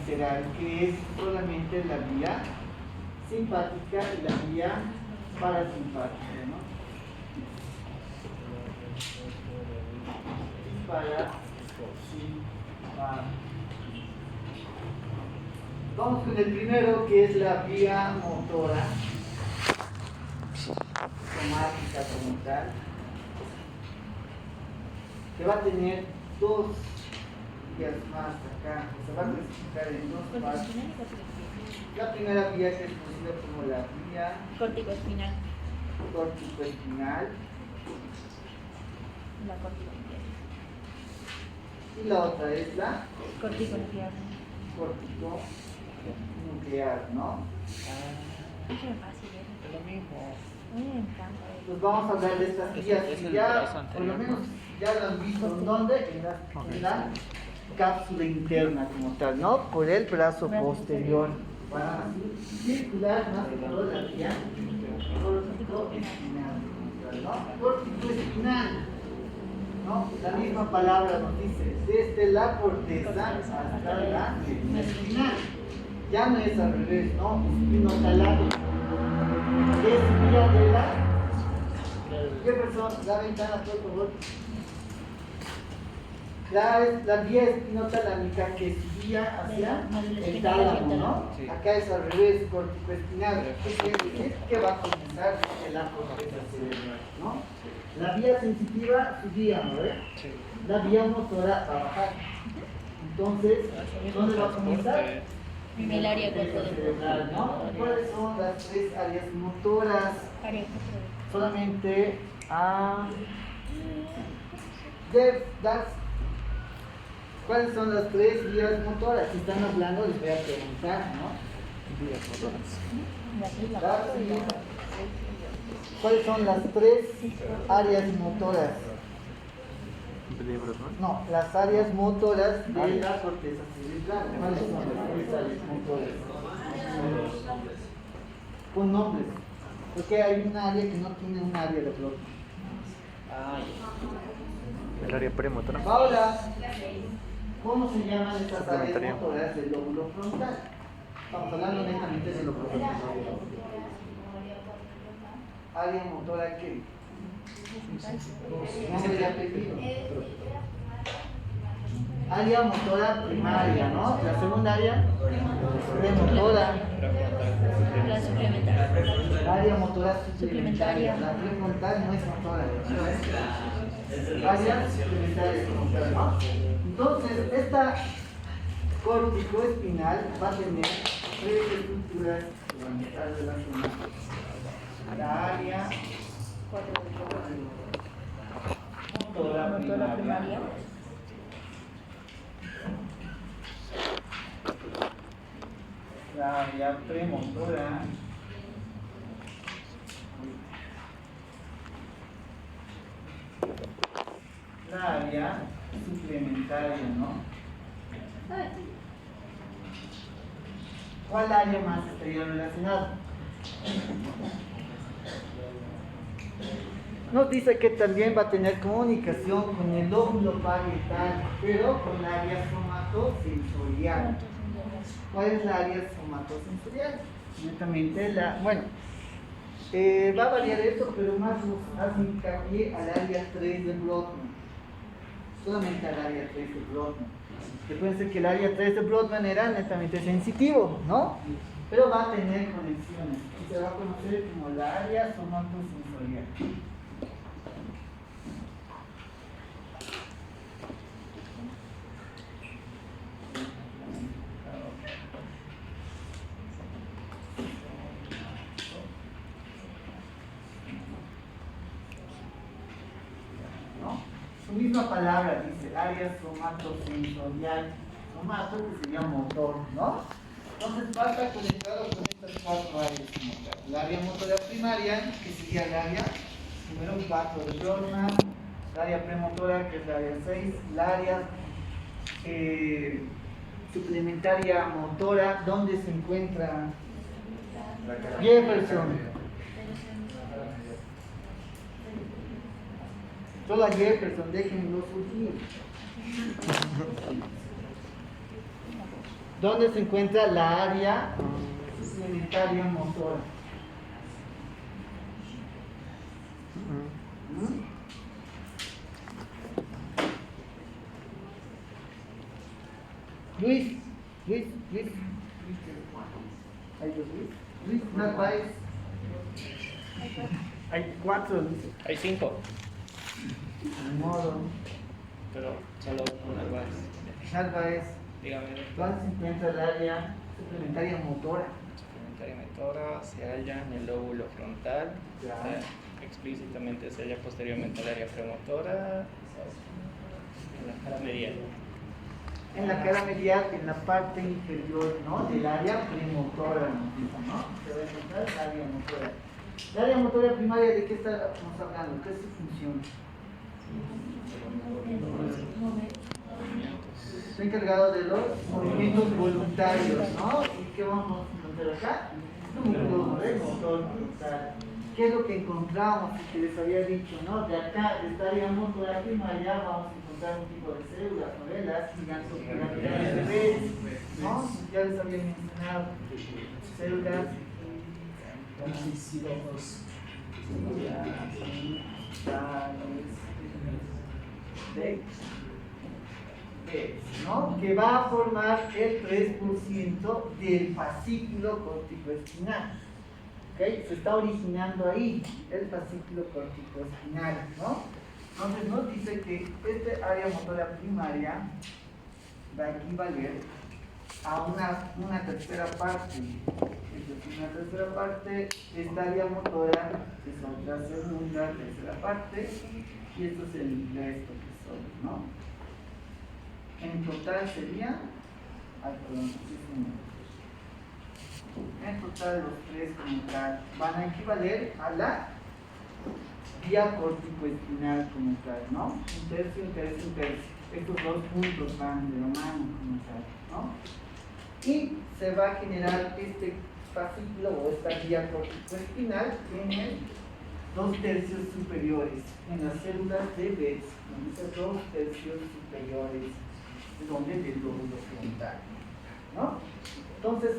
visceral, que es solamente la vía simpática y la vía parasimpática, ¿no? Parasimpática. Vamos con el primero, que es la vía motora, somática como tal, que va a tener dos vías más acá, se va a clasificar en dos partes. La primera vía, que es conocida como la vía corticoespinal. Corticoespinal. La corticonuclear. Y la otra es la Corticonuclear. Corticonuclear, ¿no? Es muy fácil, Es lo mismo. a mí me encanta. Pues vamos a hablar de estas vías que ya, por lo menos, ya lo han visto. ¿En dónde? En la cápsula interna como tal, ¿no? Por el brazo posterior. Para circular más que todo la vía corticoespinal, ¿no? Corticoespinal, ¿no? La misma palabra nos dice, desde la corteza hasta la médula espinal. Ya no es al revés, ¿no? Espinotalato. Es vía de la... ¿Qué persona? La ventana, por favor. La vía espinotalámica, que es vía hacia el tálamo, ¿no? Sí. Acá es al revés, corticoespinal. ¿Qué quiere decir? Que va a comenzar desde la corteza cerebral, ¿no? La vía sensitiva subía, ¿no? Sí. La vía motora va a bajar. Entonces, ¿dónde va a comenzar? En el área corteza cerebral, ¿no? ¿Cuáles son las tres áreas motoras? Área Solamente ¿cuáles son las tres vías motoras? Si están hablando, les voy a preguntar, ¿no? Vías motoras. ¿Cuáles son las tres áreas motoras? No, las áreas motoras de la corteza cerebral. ¿Cuáles son las tres áreas motoras? Con nombres. Porque hay un área que no tiene un área de bloque. El área premotora. Paola, ¿cómo se llaman estas áreas Suplementaria. motoras del lóbulo frontal? Estamos hablando netamente del lóbulo frontal. Área motora que nombre y apellido. Área motora primaria, ¿no? La segunda área premotora. La suplementaria. Área motora suplementaria. La prefrontal no es motora. Área suplementaria como tal, ¿no? Entonces, esta corticoespinal va a tener tres estructuras fundamentales relacionadas. La área motora primaria. La área premotora. La área suplementaria, ¿no? ¿Cuál área más estaría relacionada? Nos dice que también va a tener comunicación con el lóbulo parietal, pero con la área somatosensorial. ¿Cuál es la área somatosensorial? Netamente va a variar esto, pero más nos hace hincapié al área 3 de Brodmann. Solamente al área 3 de Brodmann. Recuerden que el área 3 de Brodmann era netamente sensitivo, ¿no? Pero va a tener conexiones y se va a conocer como la área somatosensorial. Su misma palabra dice área somatosensorial, somato que sería motor, ¿no? Entonces va a estar conectado con estas cuatro áreas como tal. El área motora primaria, que sería el área número 4 de Brodmann, el área premotora, que es el área 6, el área suplementaria motora, donde se encuentra Jefferson. Solo a Jefferson, déjenlo surgir. ¿Dónde se encuentra la área planetaria motora? ¿Mm? Luis. Hay dos Luis, Narváez. Hay 4 Luis. Hay 5, De modo. pero solo una Narváez. Narváez. Dígame, ¿Dónde se encuentra el área suplementaria motora? suplementaria motora se halla en el lóbulo frontal. Ya. Explícitamente se halla posteriormente al área premotora, en la cara medial. En la cara medial, en la parte inferior, ¿no? Del área premotora, ¿no? Se va a encontrar el área motora. ¿La área motora primaria de qué estamos hablando? ¿Qué es su función? Está encargado de los movimientos voluntarios, ¿no? ¿Y qué vamos a encontrar acá? Un motor voluntario. ¿Qué es lo que encontramos? Que les había dicho, ¿no? De acá, de esta área motora primaria, vamos a encontrar un tipo de células, novelas, gigantopiramidales de Betz, ¿no? Ya les había mencionado células. ¿No? Que va a formar el 3% del fascículo corticoespinal. ¿Okay? Se está originando ahí el fascículo corticoespinal, ¿no? Entonces nos dice que este área motora primaria va a equivaler a una tercera parte. Es decir, una tercera parte de esta área motora, que es otra segunda, tercera parte, y esto es el resto que son, ¿no? En total sería, en total los tres como tal van a equivaler a la vía corticoespinal como tal, ¿no? Un tercio, un tercio, un tercio. Estos dos puntos van de la mano como tal, ¿no? Y se va a generar este fascículo o esta vía corticoespinal en el 2/3 superiores, en las células de Betz, en esos 2/3 superiores, donde del lóbulo frontal, ¿no? Entonces,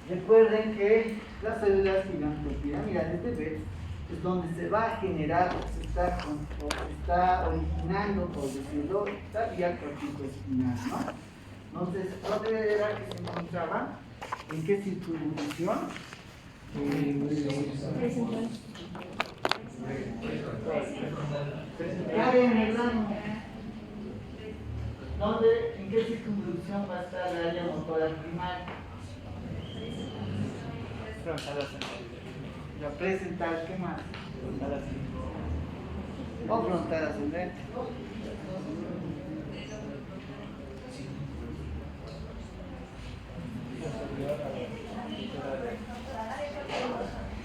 recuerden que las células gigantopiramidales de Betz es donde se va a generar, o se está originando, por decirlo, esta vía corticoespinal, ¿no? Entonces, ¿dónde era que se encontraba? ¿En qué circunvolución? En el ramo. ¿En qué circunvolución va a estar la área motora primaria? Frontal ascendente. La presental, ¿qué más? Frontal ascendente. O frontal ascendente.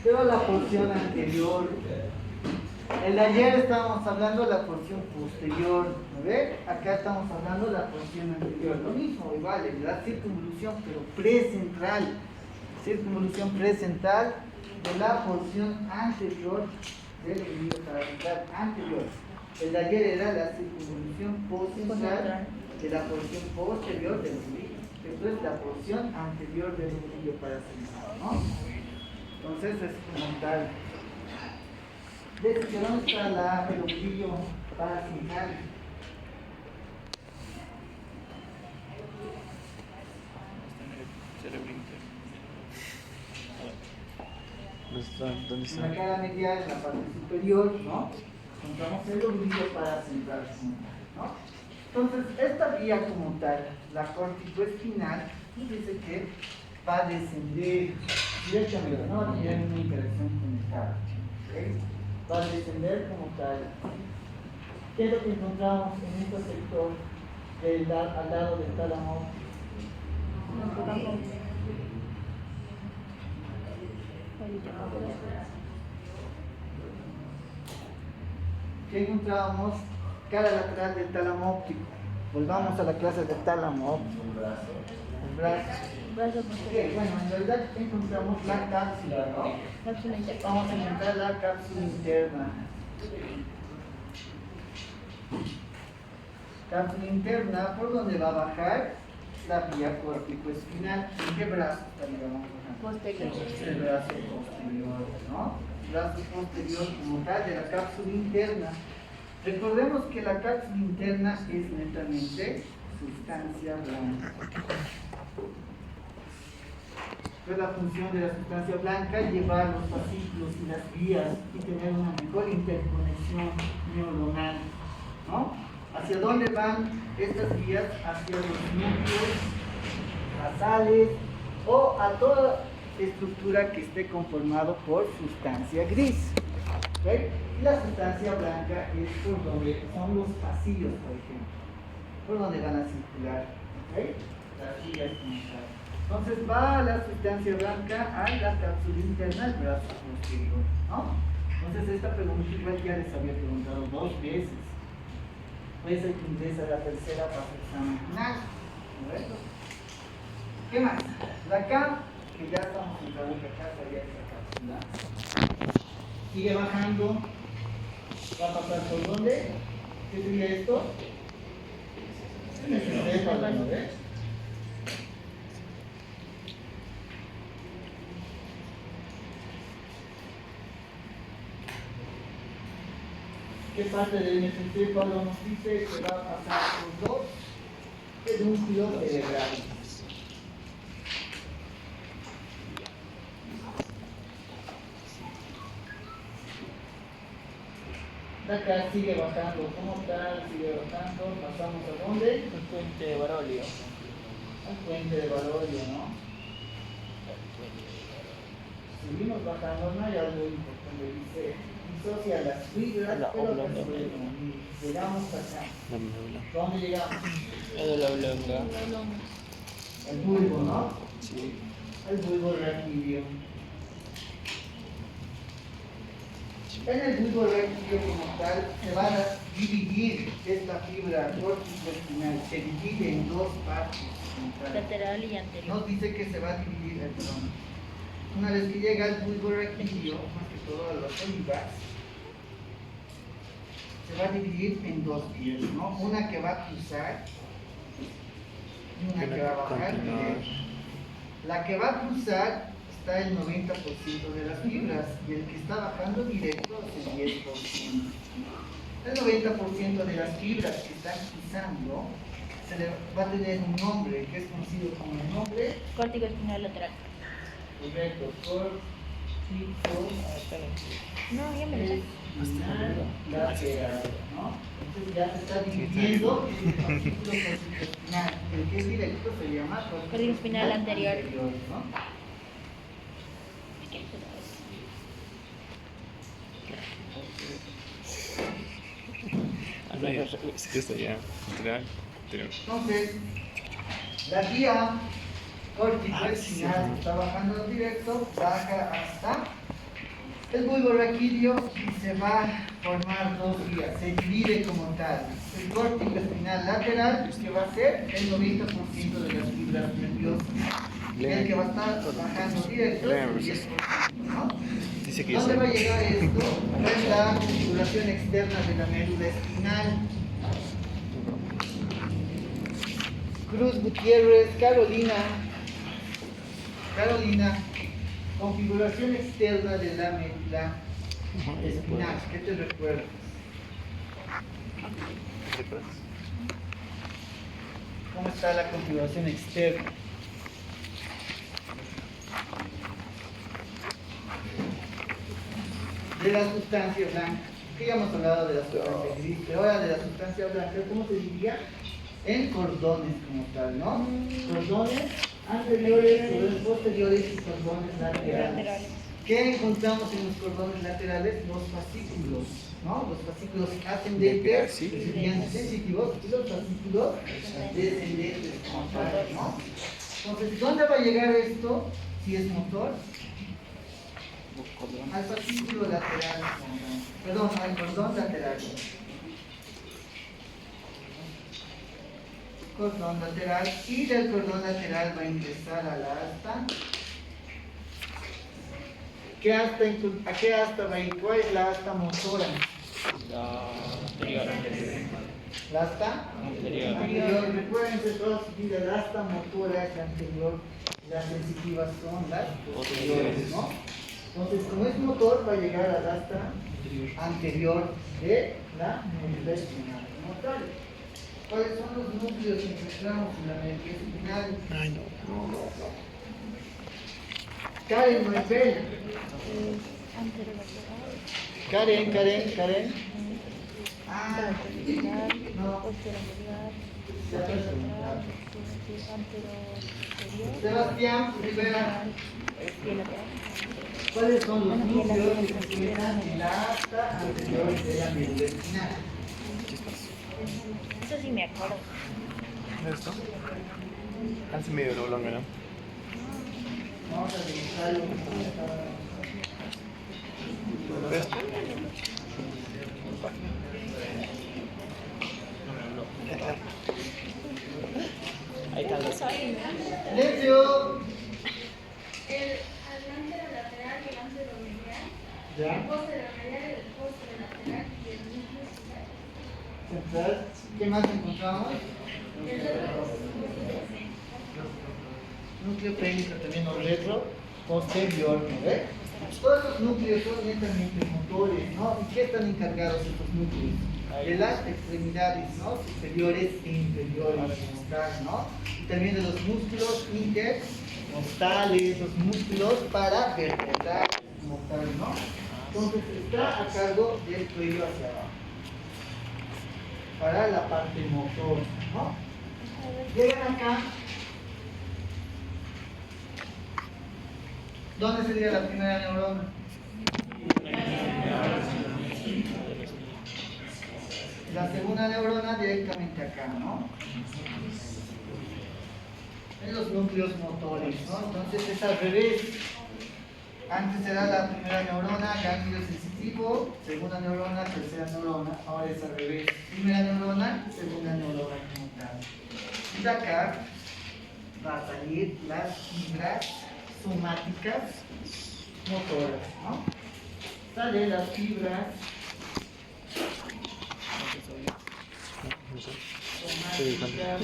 Pero la porción anterior. El de ayer estábamos hablando de la porción posterior, ¿no ve? Acá estamos hablando de la porción anterior. Lo mismo, igual, la circunvolución, pero precentral. Circunvolución precentral de la porción anterior del oblicuo paracentral anterior. El de ayer era la circunvolución postcentral de la porción posterior del oblicuo. Esto es la porción anterior del oblicuo paracentral, ¿no? Entonces es como tal. ¿Desde dónde está el oblicuo paracentral? Cerebro interno. En ¿Dónde está? la cara medial, en la parte superior, ¿no? Encontramos el oblicuo paracentral, ¿no? Entonces, esta vía como tal, la corticoespinal, dice que va a descender directamente, no tiene una interacción con el cable, ¿ok? Va a descender como tal. ¿Qué es lo que encontramos en este sector al lado del tálamo? ¿Qué encontrábamos? Cara lateral del tálamo óptico. Volvamos a la clase del tálamo óptico. El brazo. Ok, bueno, en realidad encontramos la cápsula, ¿no? Cápsula interna. Vamos a encontrar la cápsula interna. Cápsula interna, por donde va a bajar la vía córtico-espinal. ¿En qué brazo estaría? Vamos a Posterior. el brazo posterior, ¿no? Brazo posterior como tal de la cápsula interna. Recordemos que la cápsula interna es netamente sustancia blanca. Entonces la función de la sustancia blanca es llevar los fascículos y las vías y tener una mejor interconexión neuronal, ¿no? ¿Hacia dónde van estas vías? Hacia los núcleos basales o a toda estructura que esté conformado por sustancia gris. ¿Okay? Y la sustancia blanca es por donde son los pasillos, por ejemplo, por donde van a circular, ¿okay? Las vías como tal. Entonces va la sustancia blanca a la cápsula interna del brazo posterior, ¿no? Entonces esta pregunta igual ya les había preguntado 2 veces. Puede ser que ingresa la tercera para el examen final, ¿correcto? ¿Qué más? La acá, que ya estamos en la boca acá, sería esta cápsula. Sigue bajando. ¿Va a pasar por dónde? ¿Qué sería esto? ¿Ves? ¿Qué parte del mesencéfalo nos dice que va a pasar por 2 pedúnculos cerebrales? De acá sigue bajando como tal, sigue bajando, pasamos a dónde? El puente de Barolio. Al puente de Barolio, ¿no? Seguimos bajando, no hay algo importante, dice, disocia las fibras, La pero oblonga. resuelve unir. Llegamos acá. La médula. ¿Dónde llegamos? La oblonga. El bulbo, ¿no? Sí. El bulbo raquídeo. En el bulbo raquídeo como tal se va a dividir esta fibra córtico-espinal, se divide en 2 partes. Como tal. Lateral y anterior. Nos dice que se va a dividir, perdón. Una vez que llega al bulbo raquídeo, más que todo a las olivas, se va a dividir en 2 piezas, ¿no? Una que va a cruzar y una que va a bajar directo. La que va a cruzar está el 90% de las fibras y el que está bajando directo es el 10%. El 90% de las fibras que están cruzando se le va a tener un nombre que es conocido como el nombre Córtico espinal lateral. correcto, córtico No, ya me lo sé. espinal lateral, ¿no? Entonces ya se está dividiendo el fascículo córtico-espinal. El que es directo se llama Córtico espinal anterior. ¿no? Esto ya. Lateral. Entonces, la vía córtico-espinal está bajando directo, baja hasta el bulbo raquídeo y se va a formar 2 vías, se divide como tal. El córtico espinal lateral, que va a ser el 90% de las fibras nerviosas. Y el que va a estar bajando directo es el 10%, ¿no? Dice que ¿Dónde va a llegar esto? Acá es la configuración externa de la médula espinal. Cruz Gutiérrez, Carolina. Configuración externa de la médula espinal. ¿Qué te recuerdas? ¿Cómo está la configuración externa? De la sustancia blanca. Que ya hemos hablado de la sustancia gris, pero ahora de la sustancia blanca, ¿cómo se diría? En cordones como tal, ¿no? Cordones anteriores, posteriores y cordones laterales. ¿Qué encontramos en los cordones laterales? Los fascículos, ¿no? Los fascículos ascendentes serían sensitivos y los fascículos descendentes como tal, ¿no? Entonces, ¿dónde va a llegar esto si es motor? Al fascículo lateral, perdón, al cordón lateral. Cordón lateral, y del cordón lateral va a ingresar a la asta. ¿A qué asta va a ir? ¿Cuál es la asta motora? La anterior. La asta Anterior. anterior. Recuerden que toda su vida la asta motora es la anterior. Las sensitivas son las posteriores, ¿no? Entonces, como es motor, va a llegar al asta anterior de la médula espinal como tal. ¿Cuáles son los núcleos que encontramos en la médula espinal? Ay, no. Karen, Maribel. Anterolateral. Karen. Ah, Anterolateral. no. Posterolateral. Ya te Lateral. Anterosterior. Sebastián Rivera. Bilateral. ¿Cuáles son los núcleos que se encuentran en la asta anterior de la médula espinal? Eso sí me acuerdo. ¿Esto? Hace medio lo longa, ¿no? Vamos a revisarlo. ¿Esto? Ahí está los. Silencio. El anterolateral y el anteromedial, el Ya. posterolateral y el posterolateral y el núcleo central. Central. ¿Qué más encontramos? Núcleo pénico también o retro posterior, ¿no ve? Todos los núcleos son netamente motores, ¿no? ¿Y qué están encargados estos núcleos? De las extremidades, ¿no? Superiores e inferiores, como tal, ¿no? Y también de los músculos intercostales, los músculos para vertebrar, como tal, ¿no? Entonces está a cargo del cuello hacia abajo. Para la parte motor, ¿no? Llegan acá. ¿Dónde sería la primera neurona? La segunda neurona directamente acá, ¿no? En los núcleos motores, ¿no? Entonces es al revés. Antes era la primera neurona, ganglio sensitivo, segunda neurona, tercera neurona, ahora es al revés. Primera neurona, segunda neurona como tal. Y de acá va a salir las fibras somáticas motoras, ¿no? Salen las fibras No sé. somáticas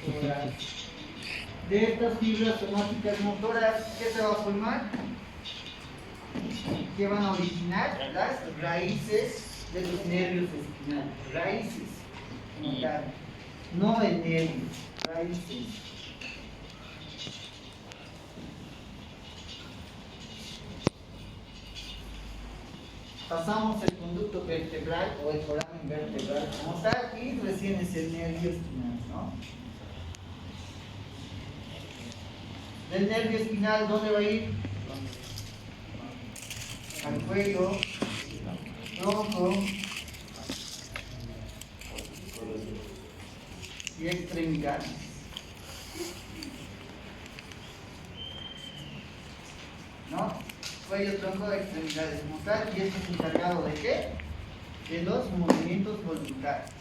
motoras. De estas fibras somáticas motoras, ¿qué se va a formar? ¿Qué van a originar? Las raíces de los nervios espinales. Raíces, como tal. No el nervio, raíces. Pasamos el conducto vertebral o el foramen vertebral como tal y recién es el nervio espinal, ¿no? Del nervio espinal, ¿dónde va a ir? Al cuello, tronco y extremidades. ¿No? Cuello, tronco, extremidades como tal, y esto es encargado de qué? De los movimientos voluntarios.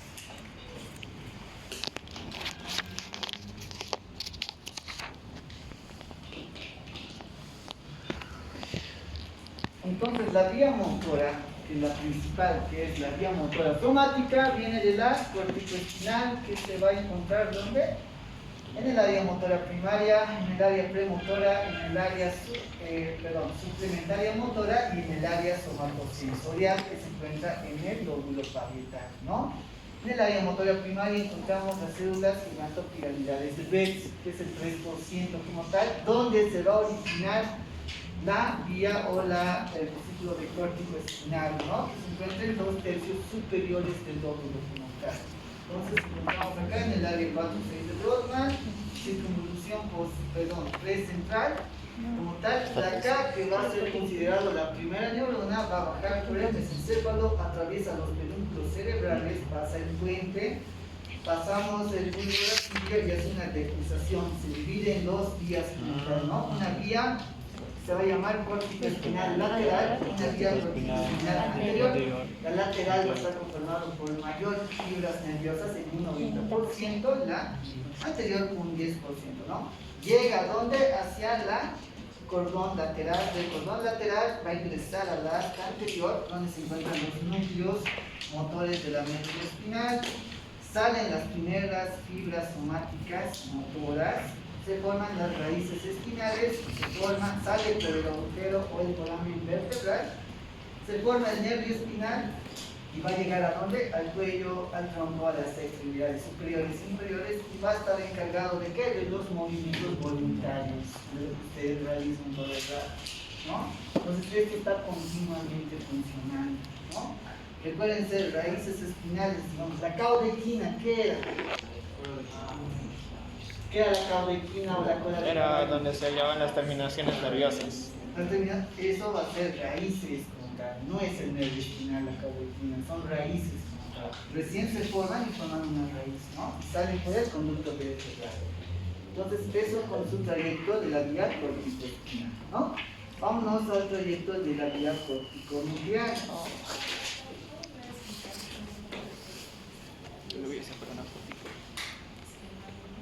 Entonces la vía motora, que es la principal, que es la vía motora somática, viene de la corticoespinal, que se va a encontrar ¿dónde? En el área motora primaria, en el área premotora, en el área suplementaria motora y en el área somatosensorial que se encuentra en el lóbulo parietal, ¿no? En el área motora primaria encontramos las células hematopiramidales de Betz, que es el 3% como tal, donde se va a originar la vía o el vesículo de córtico espinal, ¿no? Que se encuentra en 2/3 superiores del lóbulo como tal. Entonces encontramos acá en el área 4-6 de Brodmann, circunvolución precentral, como tal, de acá que va a ser considerado la primera neurona, va a bajar por el mesencéfalo, atraviesa los pedúnculos cerebrales, pasa el puente, pasamos el bulbo de la tibia y hace una decusación, se divide en dos vías, ¿no? Una vía se va a llamar córtico espinal lateral, una vía córtico espinal anterior. La lateral va a estar conformado por mayor fibras nerviosas en un 90%, la anterior un 10%, ¿no? Llega ¿dónde? Hacia la cordón lateral. Del cordón lateral va a ingresar a la asta anterior, donde se encuentran los núcleos motores de la médula espinal. Salen las primeras fibras somáticas motoras, se forman las raíces espinales, sale el agujero o el foramen vertebral, se forma el nervio espinal y va a llegar a dónde? Al cuello, al tronco, a las extremidades superiores e inferiores, y va a estar encargado de qué? De los movimientos voluntarios, de lo que ustedes realizan todo el rato, ¿no? Entonces esto está continuamente funcionando, ¿no? Recuerden ser raíces espinales, digamos, la caudequina, ¿qué era? ¿Qué era la caudequina o la cola de Era caballo? donde se hallaban las terminaciones nerviosas. Eso va a ser raíces como tal, no es el nervio espinal, la caudequina, son raíces como tal. Recién se forman y forman una raíz, ¿no? Y salen por el conducto vertebral. Entonces, eso con su trayecto de la vía corticoespinal, ¿no? Vámonos al trayecto de la vía corticonuclear.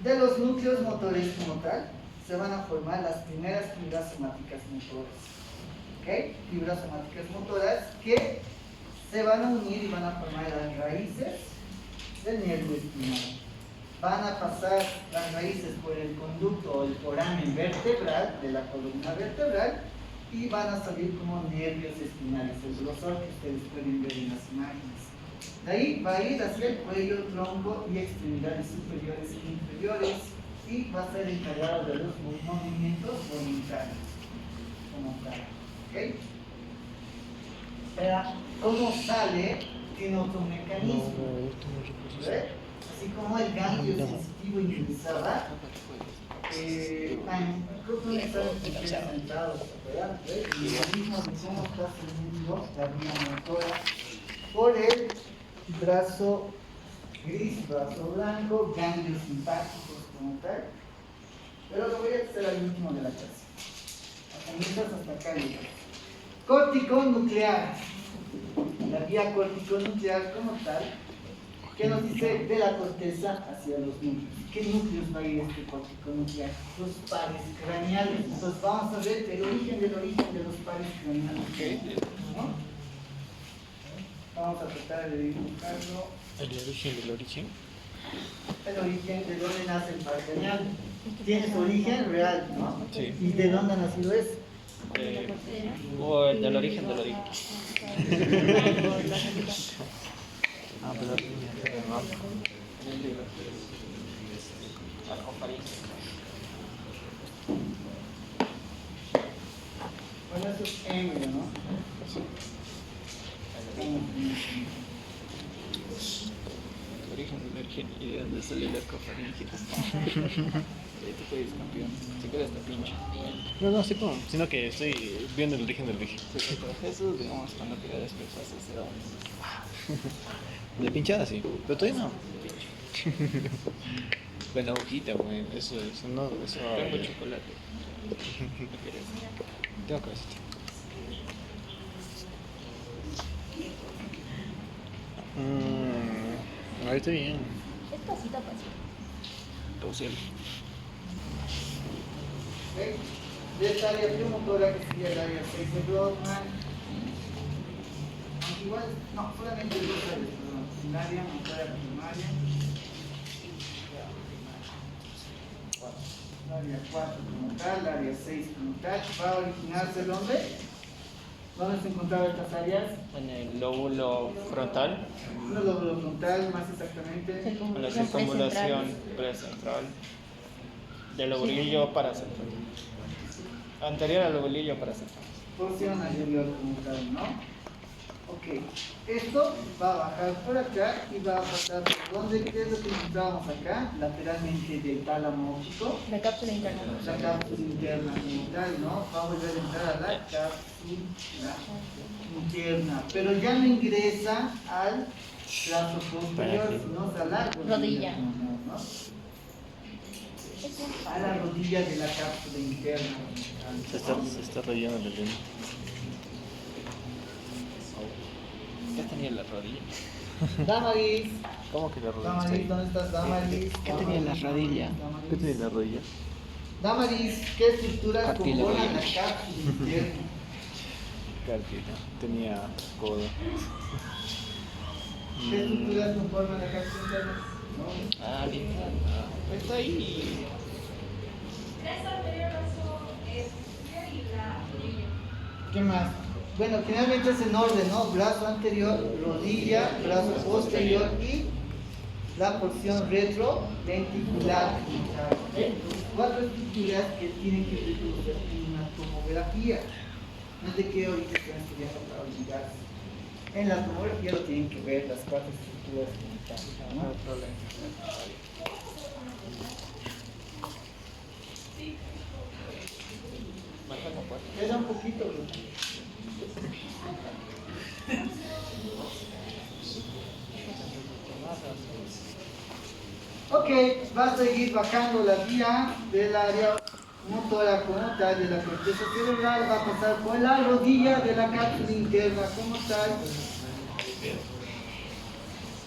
De los núcleos motores como tal, se van a formar las primeras fibras somáticas motoras. ¿Ok? Fibras somáticas motoras que se van a unir y van a formar las raíces del nervio espinal. Van a pasar las raíces por el conducto o el foramen vertebral de la columna vertebral y van a salir como nervios espinales, el grosor que ustedes pueden ver en las imágenes. De ahí va a ir hacia el cuello, tronco y extremidades superiores e inferiores, y va a ser encargado de los movimientos voluntarios como tal. ¿Ok? Pero, ¿cómo sale? Tiene otro mecanismo. ¿Ve? Así como el ganglio sensitivo ingresaba, creo que están sentados, ¿verdad? Y lo mismo de cómo está saliendo la vía motora por el brazo gris, brazo blanco, ganglios simpáticos como tal. Pero lo voy a hacer al último de la clase. Hasta acá llegas. Corticonuclear. La vía corticonuclear como tal, que nos dice de la corteza hacia los núcleos. ¿Qué núcleos va a ir este corticonuclear? Los pares craneales. Entonces vamos a ver el origen de los pares craneales. ¿No? Vamos a tratar de dibujarlo. ¿El origen del origen? El origen de dónde nace el par craneal. Tiene su origen real, ¿no? Sí. ¿Y de dónde ha nacido eso? O el del origen del origen. Ah, pero Bueno, eso es embryo, ¿no? El origen del origen y de dónde salió la cofaringe. Ahí te puedes, campeón. Si quieres te pincho. no, sí, como, sino que estoy viendo el origen del origen. Sí, pero Jesús, digamos, cuando quería despertarse, se da De pinchada, sí, pero todavía no. Bueno, hojita, güey, eso, no, eso... Tengo chocolate. ¿No quieres? Tengo cabecita. Ahí está bien. Es pasito a pasito. Pausiel. ¿Ok? De esta área premotora que sería el área 6 de Brodmann. Aunque igual, no, solamente dos áreas, perdón. El área motora primaria. El área 4 como tal, el área 6 como tal. ¿Va a originarse dónde? ¿Dónde se encontraban estas áreas? En el lóbulo frontal, Un lóbulo frontal, más exactamente. en la circunvalación precentral, del lobulillo paracentral. Anterior al lobulillo paracentral. Porción anterior como tal, ¿no? Ok, esto va a bajar por acá y va a pasar por donde, ¿qué es lo que encontrábamos acá? Lateralmente del tálamo óptico, La cápsula interna. la cápsula interna como tal, ¿no? Va a volver a entrar a la cápsula interna, pero ya no ingresa al brazo posterior, sino a la Rodilla. ¿no? A la rodilla de la cápsula interna. Se está rayando el lente. Ya tenía la rodilla. Damaris, ¿Cómo que la rodilla está Damaris, ahí? ¿dónde estás, Damaris? ¿Qué tenía en la rodilla? ¿Qué tiene la rodilla? Damaris, ¿qué estructuras Cartílago. componen la cápsula interna? Cartita. Tenía codo. ¿Qué estructuras conforman la cápsula interna? Ah, bien. Está ahí. Esa anterior razón es y la rodilla. ¿Qué más? Bueno, generalmente es en orden, ¿no? Brazo anterior, rodilla, brazo posterior y la porción retrolenticular. Cuatro estructuras que tienen que reconocer en una tomografía. No es de que ahorita están estudiando para obligarse. En la tomografía lo tienen que ver, las cuatro estructuras que están, ¿no? Queda un poquito, bro. Ok, va a seguir bajando la vía del área motora como tal de la corteza cerebral, va a pasar por la rodilla de la cápsula interna como tal.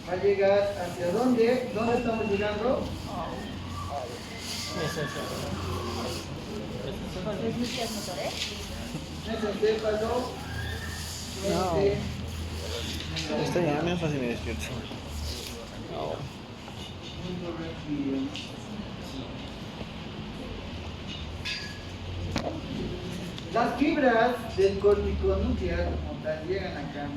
Va a llegar hacia dónde? ¿Dónde estamos llegando? ¿Es glúteos motores? Mesencéfalo. No. Está ya, me fácil me despierto. Las fibras del córtico nuclear como tal llegan acá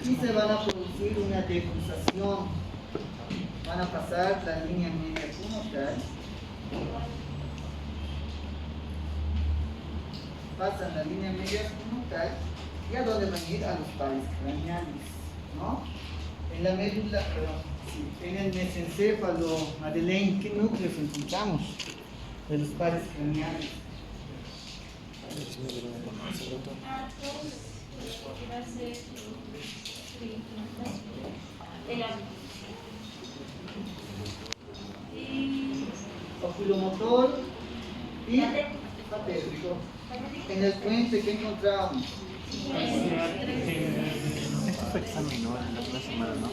y se van a producir una decusación. Van a pasar la línea media como tal. Pasan la línea media como tal y a dónde van a ir, a los pares craneales, ¿no? En la médula, perdón, sí, en el mesencéfalo, Madeleine, ¿qué núcleos encontramos de los pares craneales? Oculomotor y patético. En el puente, ¿qué encontramos? Esto fue examen, ¿no? En la otra semana, ¿no?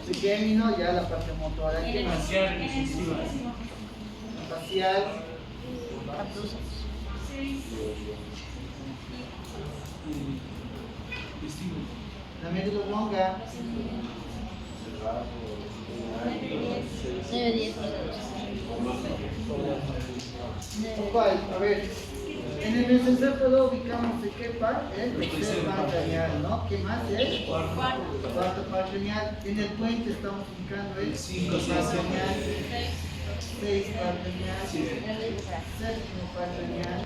Trigémino, ya la parte motora. ¿Qué más? Facial. La médula longa. 9, 10, ¿Cuál? A ver. En el mesencéfalo ubicamos el qué par, el tercer par craneal, ¿no? ¿Qué más? El cuarto par craneal. En el puente estamos ubicando el quinto par craneal, 6 par craneal, séptimo par craneal.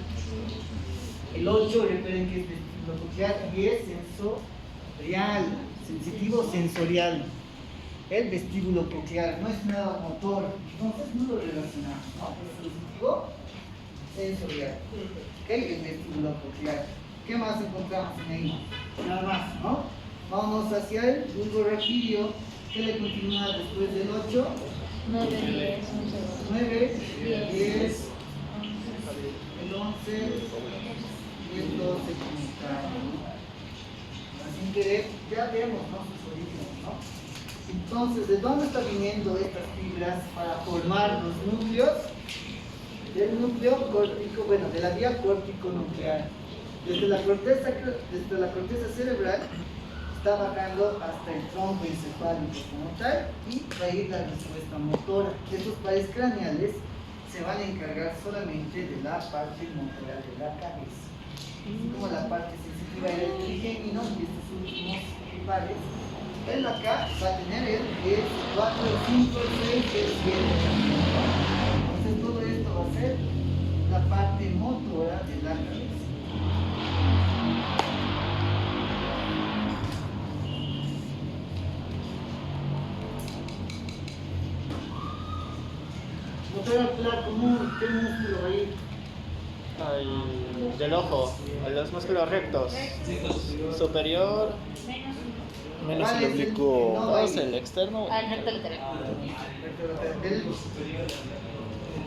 El 8, recuerden que es vestíbulo coclear y es sensorial, sensitivo sensorial. El vestíbulo coclear no es nada motor, entonces no lo relacionamos, ¿no? Es sensitivo sensorial. ¿Ok? El vestíbulo coclear. ¿Qué más encontramos en ahí? Nada más, ¿no? Vámonos hacia el bulbo raquídeo. ¿Qué le continúa después del 8? 9, 10, 9, 10, el 11 y el 12 como tal, ¿no? Sin querer, ya vemos, ¿no? Sus orígenes, ¿no? Entonces, ¿de dónde están viniendo estas fibras para formar los núcleos? Del núcleo córtico, bueno, de la vía córtico-nuclear. Desde la corteza cerebral está bajando hasta el tronco encefálico como tal y va a ir la respuesta motora. Estos pares craneales se van a encargar solamente de la parte motora de la cabeza. Como la parte sensitiva era el trigémino y estos últimos pares, él acá va a tener el 10, 4, 5, 6, 7 también. Entonces todo esto va a ser la parte motora de la cabeza. Motor ocular común, ¿qué músculo ahí? Del ojo, a los músculos rectos. Superior, menos ¿Cuál el es el oblicuo. que no ¿Cuál va es ahí? el externo? Ah, el recto lateral. El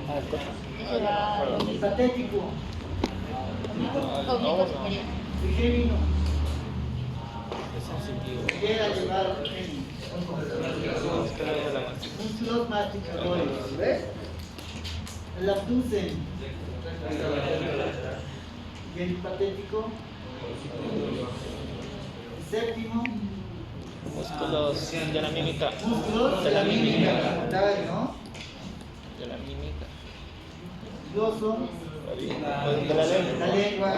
Ah, el coche. Ese va el patético, oblicuo superior. trigémino, Es sensitivo. llega a llevar al trigémino. Músculos masticadores, ¿ves? El abducen. Y el hipatético. El séptimo. Músculos de la mímica. Músculos De la mímica. como tal, ¿no? De la mímica. Gloso. De la lengua. La lengua.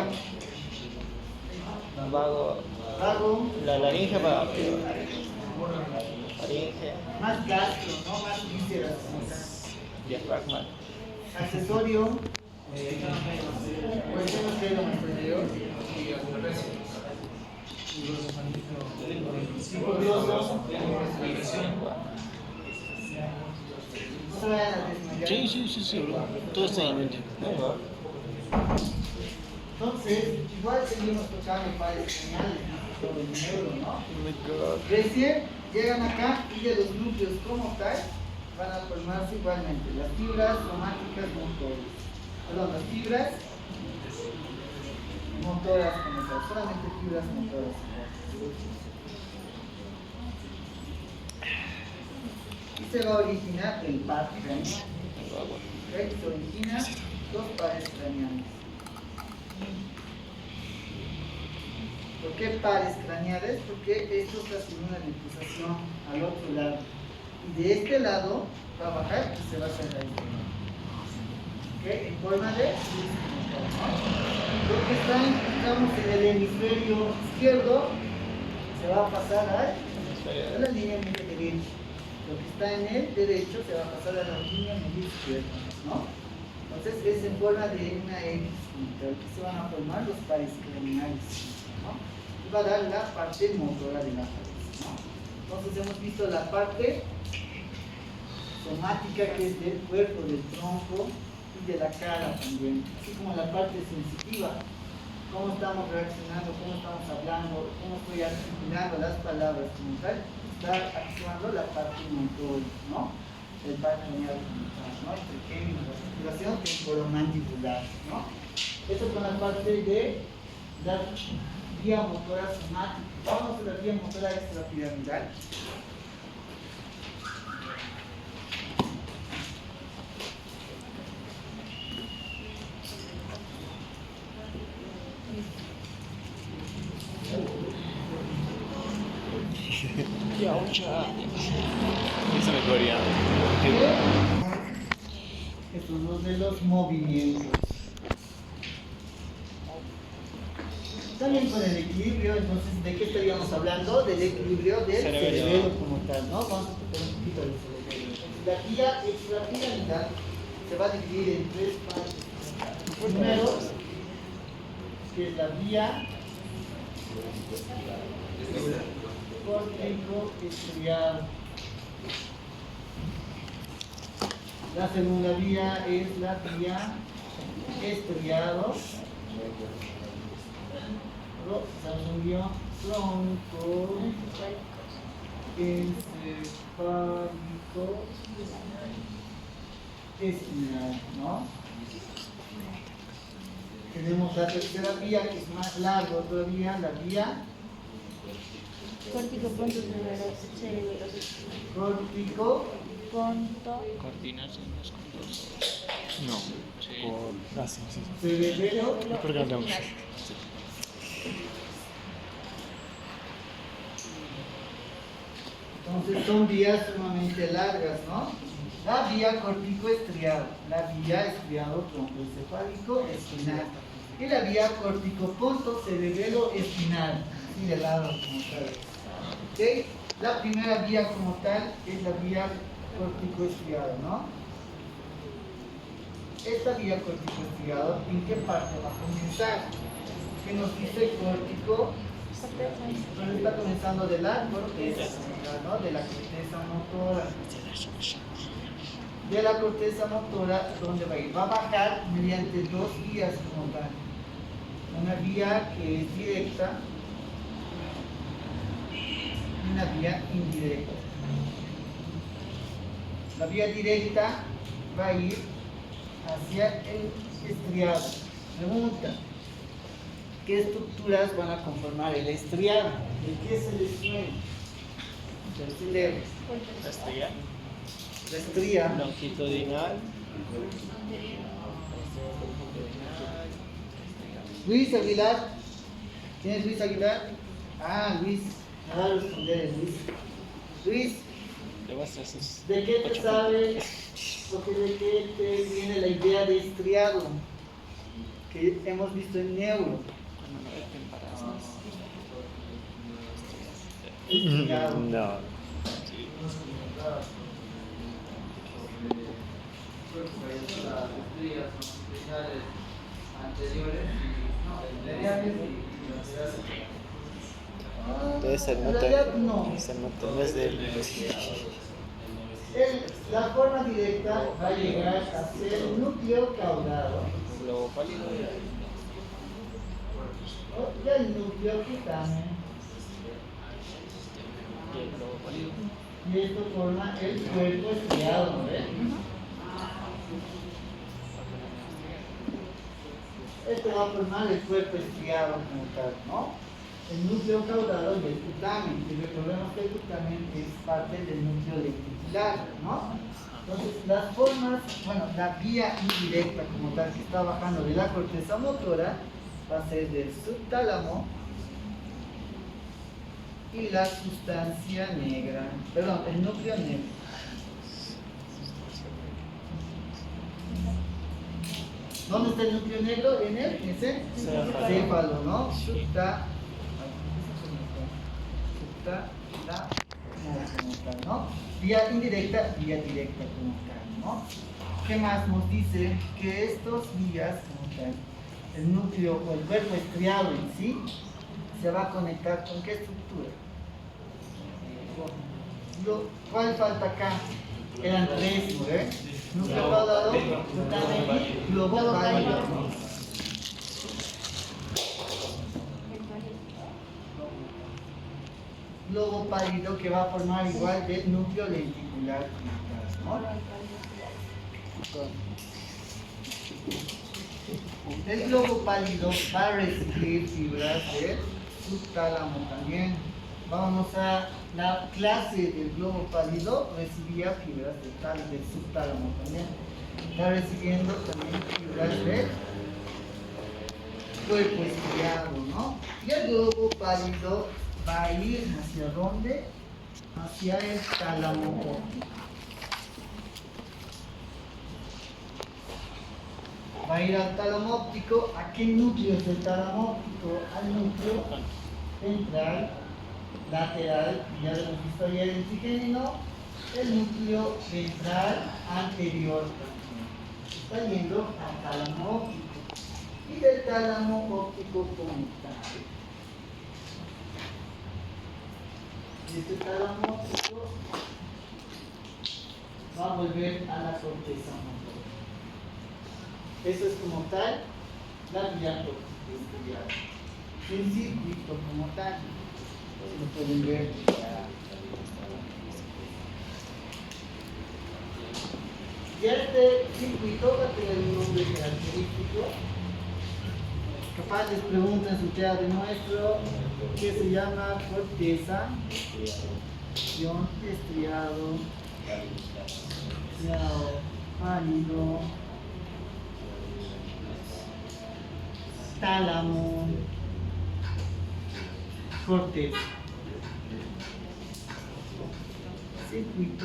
Vago. Vago. La laringe va arriba. Laringe. Más gastro, ¿no? Más vísceras. Diafragma. Accesorio. Pues hemos leído más anterior. Glossos. No se vayan a desmayar. Sí, bro. Todo está en mente. Entonces, igual seguimos tocando pares señales, todo el neuro, ¿no? Oh my god. Recién llegan acá y de los núcleos como tal van a formarse igualmente las fibras somáticas motoras. Perdón, las fibras motoras como tal, solamente fibras motoras. Y se va a originar el par craneal. ¿Ok? Se origina dos pares craneales. ¿Por qué pares craneales? Porque esto está haciendo una deposición al otro lado. Y de este lado va a bajar y se va a hacer ahí. ¿Ok? En forma de lo que está, digamos, en el hemisferio izquierdo se va a pasar a la línea media derecha. Lo que está en el derecho se va a pasar a la línea media izquierda, ¿no? Entonces es en forma de una X, que se van a formar los pares craneales, ¿no? Y va a dar la parte motora de la cabeza, ¿no? Entonces hemos visto la parte somática, que es del cuerpo, del tronco y de la cara también, así como la parte sensitiva, cómo estamos reaccionando, cómo estamos hablando, cómo estoy articulando las palabras como tal, está actuando la parte motora, ¿no? El par craneal, ¿no? El pequeño, la articulación temporomandibular, ¿no? Esto con la parte de la vía motora somática. Vamos a la vía motora extrapiramidal. Eso me coreano. Estos dos de los movimientos. También con el equilibrio, entonces, ¿de qué estaríamos hablando? Del equilibrio del cerebelo como tal, ¿no? Vamos a tocar un poquito del cerebelo. La vía extrapiramidal se va a dividir en tres partes. Primero, que es la vía córtico estriado. La segunda vía es la vía estriado. Desarrollo tronco encefálico espinal, ¿no? Tenemos la tercera vía, que es más larga todavía, la vía Córtico, punto, cerebelo. córtico Punto. Coordinarse unos con los otros. No. Sí. Sí. cerebelo. ¿Por qué no tenemos? Entonces son vías sumamente largas, ¿no? La vía corticoestriado, la vía estriado troncoencefálico espinal y la vía corticopunto cerebelo espinal, así de lado como tal. ¿Ok? La primera vía como tal es la vía corticoestriado, ¿no? Esta vía corticoestriado, ¿en qué parte va a comenzar? Que nos dice córtico. Entonces está comenzando de la corteza, ¿no? De la corteza motora. De la corteza motora, ¿dónde va a ir? Va a bajar mediante dos vías como tal. Una vía que es directa y una vía indirecta. La vía directa va a ir hacia el estriado. Pregunta: ¿qué estructuras van a conformar el estriado? ¿De qué es el estriado? Del cerebro. La estrella. La estría. longitudinal. Luis Aguilar. ¿Quién es Luis Aguilar? Ah, Luis. Me va a responder Luis. Luis, Demuestra sus ¿de qué te 8 sabe? Porque de qué te viene la idea de estriado? Que hemos visto en neuro. Cuando no verten embarazos. Estriado. No. Entonces el En noto, realidad no. no es del. La forma directa va a llegar a ser núcleo caudado. Globo pálido. Y el núcleo cutáneo. Y el globo pálido. Y esto forma el cuerpo estriado, ¿no ves? Esto va a formar el cuerpo estriado como tal, ¿no? El núcleo caudado y el cutamen. Y recordemos que el cutamen es parte del núcleo lenticular, ¿no? Entonces, las formas, bueno, la vía indirecta como tal que está bajando de la corteza motora va a ser del subtálamo y la sustancia negra, perdón, el núcleo negro. ¿Dónde está el núcleo negro? En el céfalo, ¿no? Como tal, ¿no? Vía indirecta, vía directa como tal, ¿no? ¿Qué más nos dice? Que estos vías como tal, el núcleo o el cuerpo estriado en sí, se va a conectar con qué estructura. ¿Cuál falta acá? Eran tres, ¿no ves? Núcleo caudado, cutamen y globo pálido. Globo pálido que va a formar igual del núcleo lenticular, ¿no? El globo pálido va a recibir fibras del subtálamo también. Vamos a la clase del globo pálido, recibía fibras del subtálamo también. Está recibiendo también fibras del cuerpo estriado, ¿no? Y el globo pálido va a ir hacia dónde? Hacia el tálamo óptico. Va a ir al tálamo óptico. ¿A qué núcleo es el tálamo óptico? Al núcleo central, lateral, ya lo hemos visto ayer en trigémino, el núcleo ventral anterior también. Está yendo al tálamo óptico. Y del tálamo óptico conectado. Y este tálamo óptico va a volver a la corteza motora. Eso es como tal la vía estriada. Un circuito como tal. Lo pueden ver. Ya este circuito va a tener un nombre característico. Capaz les preguntan su teatro nuestro, que se llama corteza, estriado, pálido, tálamo, corteza. Circuito.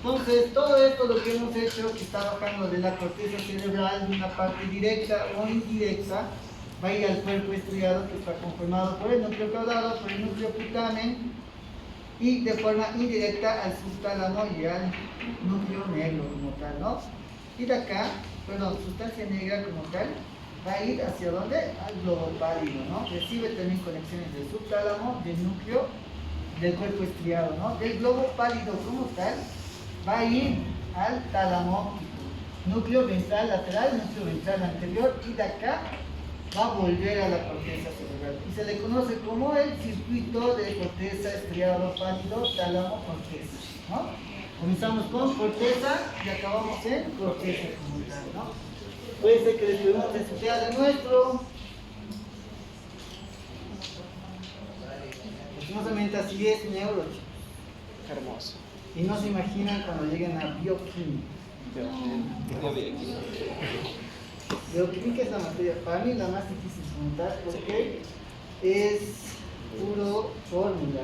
Entonces, todo esto lo que hemos hecho, que está bajando de la corteza cerebral de una parte directa o indirecta, va a ir al cuerpo estriado que está conformado por el núcleo caudado, por el núcleo putamen y de forma indirecta al subtálamo y al núcleo negro como tal, ¿no? Y de acá, perdón, sustancia negra como tal, va a ir hacia dónde? Al globo pálido, ¿no? Recibe también conexiones del subtálamo, del núcleo, del cuerpo estriado, ¿no? Del globo pálido como tal, va a ir al tálamo óptico, núcleo ventral lateral, núcleo ventral anterior, y de acá va a volver a la corteza cerebral. Y se le conoce como el circuito de corteza estriado pálido, tálamo, corteza, ¿no? Comenzamos con corteza y acabamos en corteza como tal, ¿no? Puede ser que les pregunten su tema de nuestro. Lastimosamente así es neuro, chicos. Hermoso. Y no se imaginan cuando lleguen a bioquímica. Bioquímica es la materia, para mí la más difícil de montar porque es puro fórmulas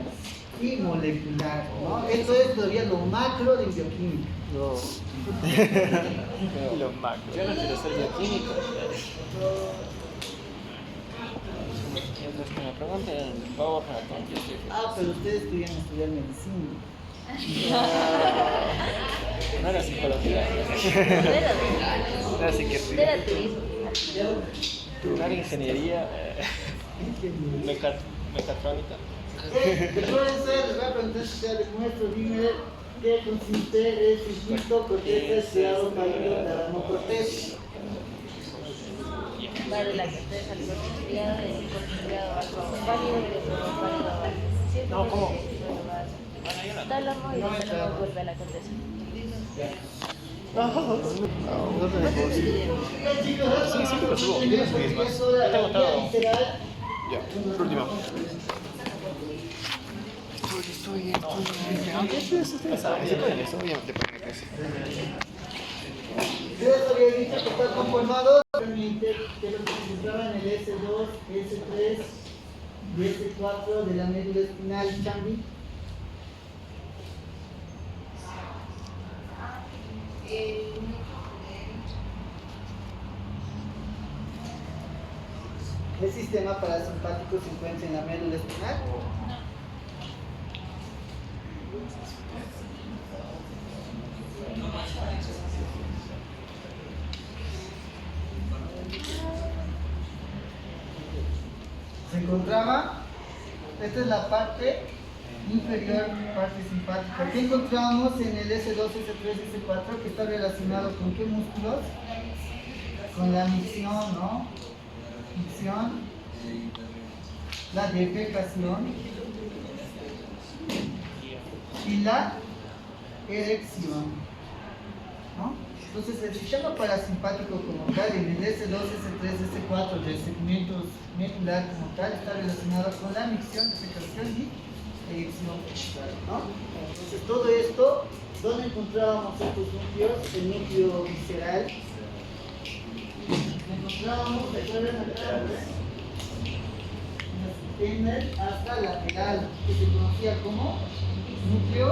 y molecular, ¿no? Esto es todavía lo macro de bioquímica. No. Lo macro. Yo no quiero ser bioquímico. Mientras que me pregunten, Power Hackathon, yo estoy feliz. Ah, pero ustedes querían estudiar medicina. No era psicología, No, así que sí. Era turismo. no era ingeniería. Mecatrónica. Profesor, les voy a preguntar si ya les muestro, dime qué consiste el circuito corteza estriado válido Adamo-Cortés. Vale, la corteza, el corte estriado, el corte estriado bajo válido, el corte válido bajo. No, ¿cómo? Tálamo y el tálamo vuelve a la corteza. No tenemos. Sí, sí, lo subo. Ya Ya te he contado. Ya, última. Aunque eso se puede, eso obviamente puede crecer. ustedes habían dicho que está conformado realmente de lo que se encontraba en el S2, S3 y S4 de la médula espinal Chambi. ¿Qué sistema parasimpático se encuentra en la médula espinal? Se encontraba, esta es la parte inferior, parte simpática. ¿Qué encontramos en el S2, S3, S4 que está relacionado con qué músculos? Con la micción, ¿no? Micción, la defecación y la erección, ¿no? Entonces el sistema parasimpático como tal en el S2, S3, S4 del segmento medular como tal está relacionado con la micción, defecación y erección, ¿no? Entonces todo esto, ¿dónde encontrábamos estos núcleos? El núcleo visceral. Encontrábamos, recuerden acá, en el hasta lateral, que se conocía como núcleo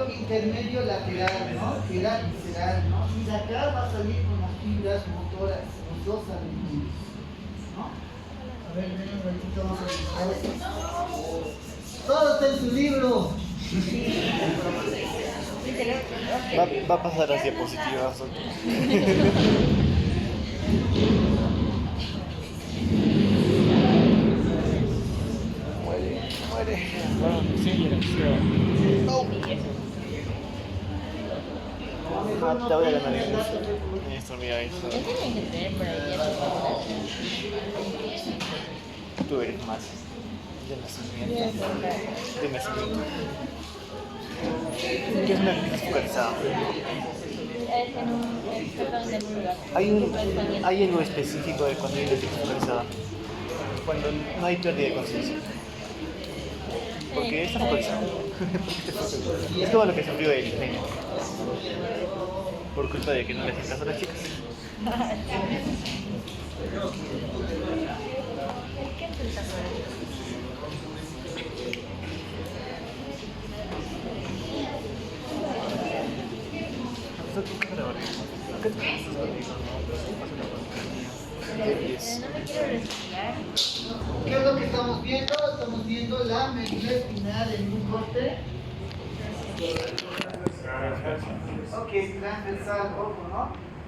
intermedio lateral, ¿no? Que era visceral, ¿no? Y de acá va a salir con las fibras motoras, los dos adentros, ¿no? A ver, ven un ratito, vamos a revisar esto. Todo está en su libro. Va a pasar las diapositivas. Muere. Bueno, sí, erección. Te voy a ganar en esto, mira eso. Yo tienen que tener por ahí ya Tú eres más de nacimiento. De nacimiento. ¿Qué es una actitud focalizada? Hay algo específico de cuando hay una actitud focalizada. Cuando no hay pérdida de conciencia. Porque está focalizado. Es todo lo que sufrió el niño. Por culpa de que no le hacen caso a las chicas. ¿Qué es lo que estamos viendo? Estamos viendo la médula espinal en un corte. Ok, transversal, ojo, ¿no?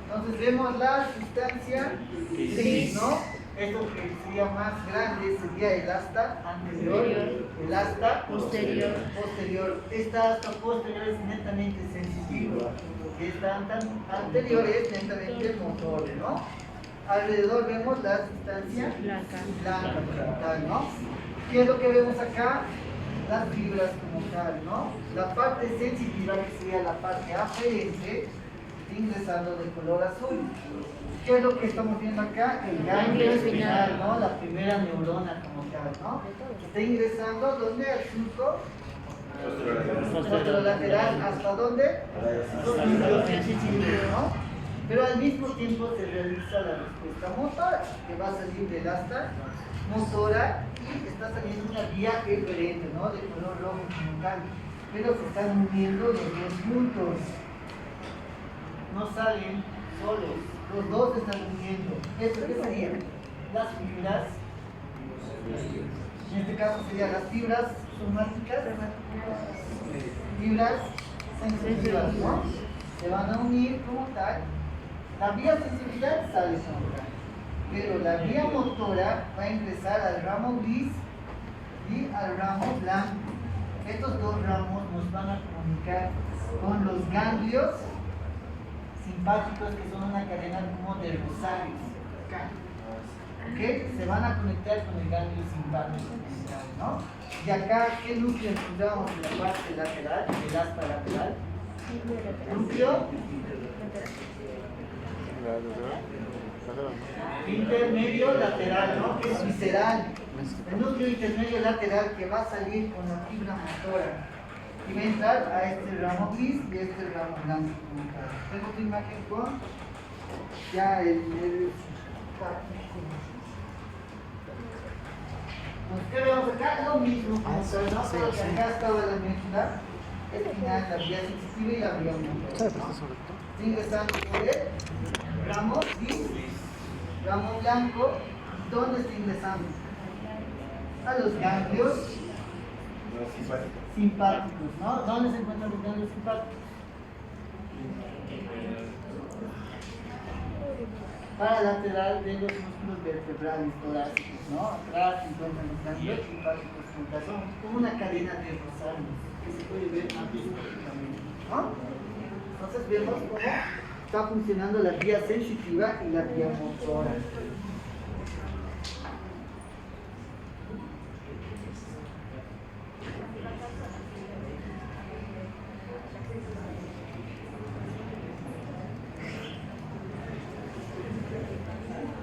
Entonces vemos la sustancia gris, ¿no? Esto que sería más grande sería el asta anterior, el asta posterior. Esta asta posterior es netamente sensitiva, esta anterior es netamente motor, ¿no? Alrededor vemos la sustancia blanca como tal, ¿no? ¿Qué es lo que vemos acá? Las fibras como tal, ¿no? La parte sensitiva, que sería la parte aferente, está ingresando de color azul. ¿Qué es lo que estamos viendo acá? El ganglio espinal, ¿no? La primera neurona como tal, ¿no? Está ingresando, ¿dónde? Al surco posterolateral, ¿hasta dónde? ¿No? Pero al mismo tiempo se realiza la respuesta motora, que va a salir del asta motora y está saliendo una vía eferente, ¿no? De color rojo como tal. Pero se están uniendo los dos juntos. No salen solos, los dos se están uniendo. ¿Eso qué serían? Las fibras. En este caso serían las fibras somáticas, fibras sensitivas, ¿no? Se van a unir como tal. La vía sensibilidad sale sola, pero la vía motora va a ingresar al ramo gris y al ramo blanco. Estos dos ramos nos van a comunicar con los ganglios simpáticos, que son una cadena como de rosarios. Acá. ¿Ok? Se van a conectar con el ganglio simpático, ¿no? Y acá, ¿qué núcleo encontramos en la parte lateral, el asta lateral? Núcleo intermedio lateral, ¿no? Que es visceral. El núcleo intermedio lateral que va a salir con la fibra motora y va a entrar a este ramo gris y este ramo blanco. Tengo tu imagen con ya el ¿qué vemos acá? Lo mismo, ¿no? Solo que acá estaba la médula espinal, la vía sensitiva y la vía motora, ¿no? Ingresando por el ramo gris, ramo blanco. ¿Dónde está ingresando? A los ganglios simpáticos, ¿no? ¿Dónde se encuentran los ganglios simpáticos? Paralateral de los músculos vertebrales torácicos, ¿no? Atrás se encuentran los ganglios simpáticos juntas, son como una cadena de rosarios que se puede ver perfectamente, ¿no? Entonces vemos cómo está funcionando la vía sensitiva y la vía motora.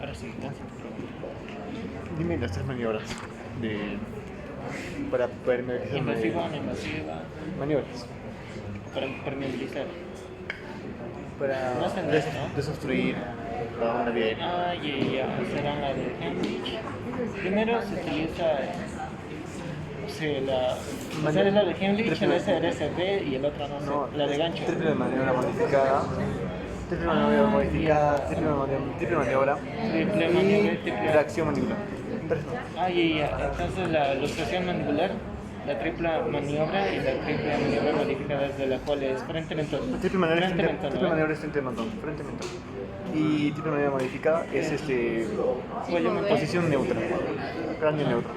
Ahora sí, gracias. Dime las 3 maniobras para permeabilizar. Invasiva, no invasiva, Maniobras. para permeabilizar. Para No hacen eso, ¿no? desobstruir una vía aérea. Ah, ya, será la de Henrich. Primero se utiliza o sea, es la de Henrich, el SRSB y el otro no sé, la de gancho. Triple maniobra modificada. Triple maniobra modificada. Triple maniobra. Triple maniobra y triple. Tracción mandibular. Tres no. Ah, ya. Entonces la luxación mandibular, la triple maniobra y la triple maniobra modificada es de la cual es frente mentón. Triple maniobra es Frente mentón, triple ¿no? maniobra es frente mentón. Frente mentón. Y triple maniobra modificada es Cuello mentón. posición neutra. Cráneo neutro.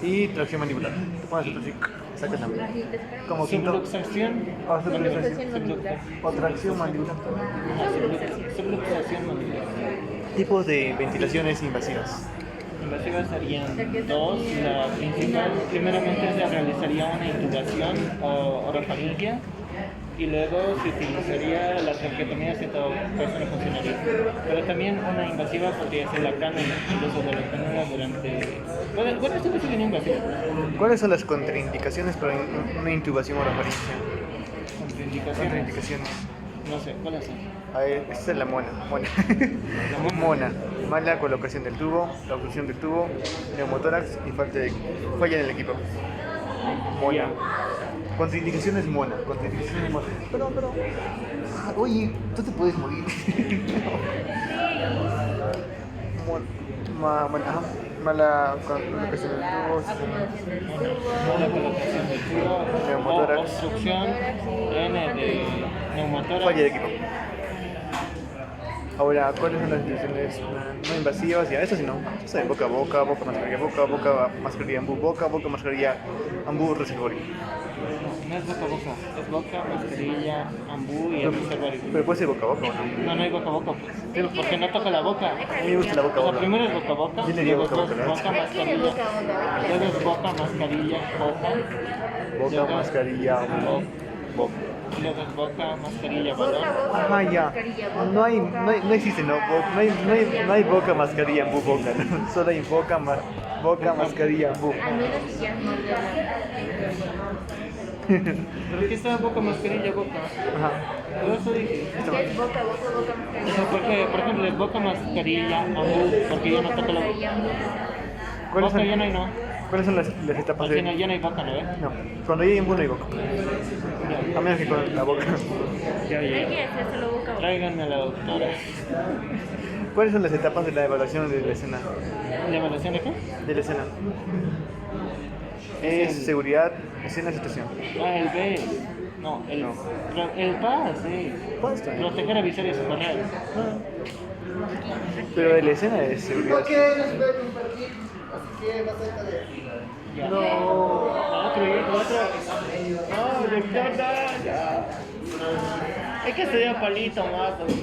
Y tracción mandibular. Te pones esto así, sacas la mano. Como quinto. Subluxación. Subluxación. O tracción mandibular. Subluxación mandibular. Tipos de ventilaciones invasivas. Invasivas serían dos. La principal, primeramente se realizaría una intubación o orofaringia y luego se utilizaría la traqueotomía si todo eso no funcionaría. Pero también una invasiva podría ser la cánula, el uso de la cánula durante... Bueno, esto no sería una invasiva. ¿Cuáles son las contraindicaciones para una intubación orofaringea? Contraindicaciones. Contraindicaciones. No sé, ¿cuáles son? A ver, esta es la mona. Mona. Mala colocación del tubo, la obstrucción del tubo, neumotórax y falla en el equipo. Mona. Contraindicaciones mona. Contraindicaciones mona. Pero. Oye, tú te puedes morir. Mala colocación del tubo. Mala colocación del tubo, Neumotórax. obstrucción, N de neumotórax. Falla de equipo. Ahora, ¿cuáles son las instituciones no invasivas? Ya, eso sí no. Eso de boca a boca, boca mascarilla, boca mascarilla ambú, boca mascarilla ambú reservorio. No es boca a boca, es boca, mascarilla, ambú y el reservorio. Pero puede ser boca a boca, ¿o no? No, no hay boca a boca, pues. Porque no toca la boca. A mí me gusta la boca a O sea, boca. primero es boca a boca, Yo le diría luego boca a es boca, ¿no? boca, mascarilla, luego es boca, mascarilla, boca, Boca, luego mascarilla, ambú. Boca. Y luego es boca, mascarilla, Boca, balón. boca, Ajá, ya. mascarilla, boca, No hay, boca. no existe, no, no hay boca, mascarilla, bu, boca, ¿no? Solo hay boca, mascarilla, bu. Al menos si quieres morderla. Pero aquí está boca, mascarilla, boca. Ajá. Yo eso dije. Listo. Es boca, boca, boca, O mascarilla. sea, porque, por ejemplo, es boca, mascarilla, ambú, porque yo no toco la boca. Mascarilla, boca. ¿Cuáles Boca son, ya no hay, no. ¿cuáles son las etapas Al final de...? ya no hay boca, ¿no ves? No, cuando hay embu no hay boca. A menos que con la boca. Ya, No hay ya. que hacer solo boca, boca. Tráiganme a la doctora. ¿Cuáles son las etapas de la evaluación de la escena? ¿La evaluación de qué? De la escena. Es seguridad, escena, situación. Ah, el B. No, el, No. el PAS, sí. ¿Cuál está? Proteger, avisar y socorrer. Pero de la escena es seguridad. ¿Por qué no se puede compartir? Así que vas a estar Ya. No. Otro, no, doctor, no, ya. Hay que estudiar palito más, doctor.